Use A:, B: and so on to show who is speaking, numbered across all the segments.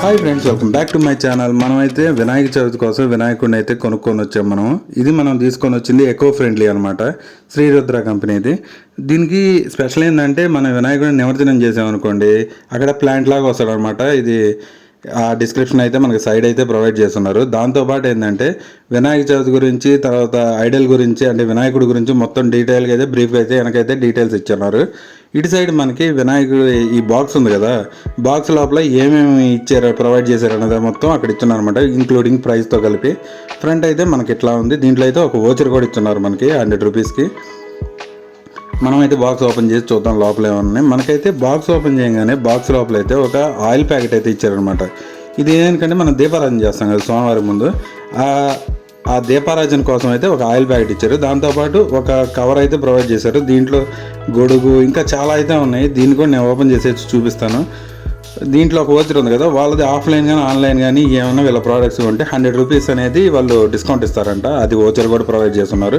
A: Hi friends, welcome back to my channel. మనమైతే వినాయక చవితి కోసం వినాయకుడిని అయితే కొనుక్కొని వచ్చాం. మనం తీసుకొని వచ్చింది ఎకో ఫ్రెండ్లీ అనమాట, శ్రీరుద్ర కంపెనీది. దీనికి స్పెషల్ ఏంటంటే మన వినాయకుడిని నిమజ్జనం చేసామనుకోండి, అక్కడ ప్లాంట్ లాగా వస్తాడు అనమాట. ఇది ఆ డిస్క్రిప్షన్ అయితే మనకి సైడ్ అయితే ప్రొవైడ్ చేస్తున్నారు. దాంతోపాటు ఏంటంటే వినాయక చవితి గురించి, తర్వాత ఐడల్ గురించి, అంటే వినాయకుడి గురించి మొత్తం డీటెయిల్గా అయితే బ్రీఫ్ అయితే వెనకైతే డీటెయిల్స్ ఇచ్చున్నారు. ఇటు సైడ్ మనకి వినాయకుడు ఈ బాక్స్ ఉంది కదా, బాక్స్ లోపల ఏమేమి ఇచ్చారో ప్రొవైడ్ చేశారు అనేది మొత్తం అక్కడ ఇచ్చున్నారు అనమాట, ఇంక్లూడింగ్ ప్రైస్తో కలిపి. ఫ్రంట్ అయితే మనకి ఇట్లా ఉంది. దీంట్లో అయితే ఒక వోచర్ కూడా ఇచ్చున్నారు మనకి 100 రూపీస్కి. మనమైతే బాక్స్ ఓపెన్ చేసి చూద్దాం లోపల ఏమన్నాయి. మనకైతే బాక్స్ ఓపెన్ చేయగానే బాక్స్ లోపల అయితే ఒక ఆయిల్ ప్యాకెట్ అయితే ఇచ్చారనమాట. ఇది ఏంటంటే మనం దీపారాధన చేస్తాం కదా సోమవారం ముందు, ఆ దీపారాజన కోసం అయితే ఒక ఆయిల్ ప్యాకెట్ ఇచ్చారు. దాంతోపాటు ఒక కవర్ అయితే ప్రొవైడ్ చేశారు. దీంట్లో గొడుగు ఇంకా చాలా అయితే ఉన్నాయి. దీన్ని కూడా నేను ఓపెన్ చేసి చూపిస్తాను. దీంట్లో ఒక వోచర్ ఉంది కదా, వాళ్ళది ఆఫ్లైన్ కానీ ఆన్లైన్ కానీ ఏమైనా వీళ్ళ ప్రోడక్ట్స్ ఉంటే 100 రూపీస్ అనేది వాళ్ళు డిస్కౌంట్ ఇస్తారంట. అది వోచర్ కూడా ప్రొవైడ్ చేస్తున్నారు.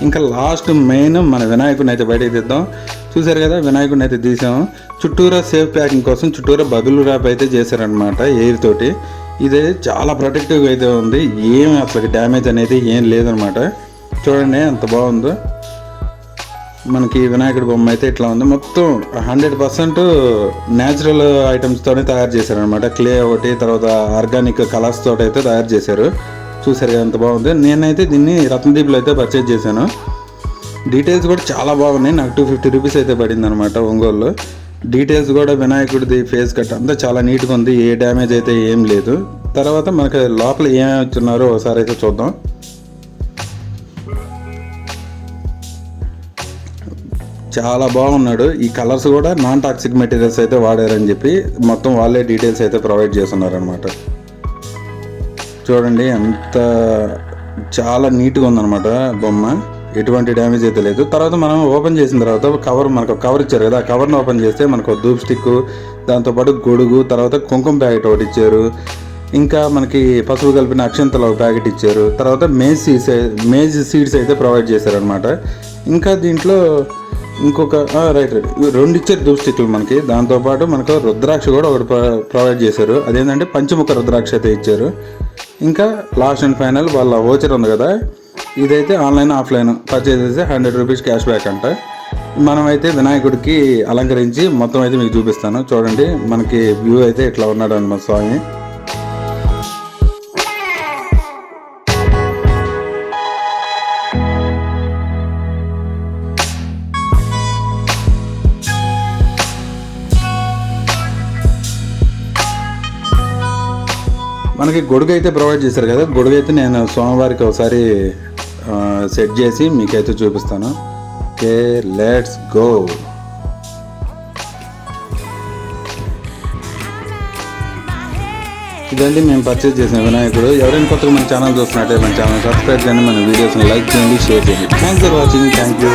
A: ఇంకా లాస్ట్ మెయిన్ మన వినాయకుడిని అయితే బయటకు తీద్దాం. చూసారు కదా, వినాయకుడిని అయితే తీసాము. చుట్టూరా సేఫ్ ప్యాకింగ్ కోసం చుట్టూరా బబుల్ ర్యాప్ అయితే చేశారనమాట ఎయిర్ తోటి. ఇది చాలా ప్రొటెక్టివ్గా అయితే ఉంది, ఏమి అసలు డ్యామేజ్ అనేది ఏం లేదనమాట. చూడండి ఎంత బాగుందో. మనకి వినాయకుడి బొమ్మ అయితే ఇట్లా ఉంది. మొత్తం 100% న్యాచురల్ ఐటమ్స్తోనే తయారు చేశారనమాట. క్లే ఒకటి, తర్వాత ఆర్గానిక్ కలర్స్ తోటి అయితే తయారు చేశారు. చూసారు కదా ఎంత బాగుంది. నేనైతే దీన్ని రత్నదీప్లో అయితే పర్చేజ్ చేశాను. డీటెయిల్స్ కూడా చాలా బాగున్నాయి. నాకు 250 రూపీస్ అయితే పడింది అనమాట ఒంగోలులో. డీటెయిల్స్ కూడా వినాయకుడిది ఫేస్ కట్ అంతా చాలా నీట్గా ఉంది, ఏ డ్యామేజ్ అయితే ఏం లేదు. తర్వాత మనకి లోపల ఏమేమి ఇచ్చున్నారో ఒకసారి అయితే చూద్దాం. చాలా బాగున్నాడు. ఈ కలర్స్ కూడా నాన్ టాక్సిక్ మెటీరియల్స్ అయితే వాడారని చెప్పి మొత్తం వాళ్ళే డీటెయిల్స్ అయితే ప్రొవైడ్ చేస్తున్నారనమాట. చూడండి ఎంత చాలా నీట్గా ఉందన్నమాట బొమ్మ, ఎటువంటి డ్యామేజ్ అయితే లేదు. తర్వాత మనం ఓపెన్ చేసిన తర్వాత మనకు కవర్ ఇచ్చారు కదా, ఆ కవర్ని ఓపెన్ చేస్తే మనకు ధూప్ స్టిక్, దాంతోపాటు గొడుగు, తర్వాత కుంకుమ ప్యాకెట్ ఒకటి ఇచ్చారు. ఇంకా మనకి పసుపు కలిపిన అక్షంతలు ఒక ప్యాకెట్ ఇచ్చారు. తర్వాత మేజ్ సీడ్స్ అయితే ప్రొవైడ్ చేశారనమాట. ఇంకా దీంట్లో ఇంకొక రైట్ 2 ఇచ్చారు ధూప్ స్టిక్లు మనకి. దాంతోపాటు మనకు రుద్రాక్ష కూడా ఒకటి ప్రొవైడ్ చేశారు. అదేంటంటే పంచముఖ రుద్రాక్ష అయితే ఇచ్చారు. ఇంకా లాస్ట్ అండ్ ఫైనల్ వాళ్ళ వోచర్ ఉంది కదా, ఇదైతే ఆన్లైన్ ఆఫ్లైన్ పర్చేజ్ చేస్తే 100 రూపీస్ క్యాష్ బ్యాక్ అంట. మనమైతే వినాయకుడికి అలంకరించి మొత్తం అయితే మీకు చూపిస్తాను. చూడండి మనకి వ్యూ అయితే ఇట్లా ఉన్నాడు అన్నమాట స్వామి. మనకి గొడుగు అయితే ప్రొవైడ్ చేశారు కదా, గొడుగు అయితే నేను సోమవారికి ఒకసారి సెట్ చేసి మీకైతే చూపిస్తాను. Okay, let's go. ఇదండి మేము పర్చేజ్ చేసిన వినాయకుడు. ఎవరైనా కొత్తగా మన ఛానల్ చూస్తున్నట్టే మన ఛానల్ సబ్స్క్రైబ్ చేయండి, మన వీడియోస్ని లైక్ చేయండి, షేర్ చేయండి. Thanks for watching. Thank you.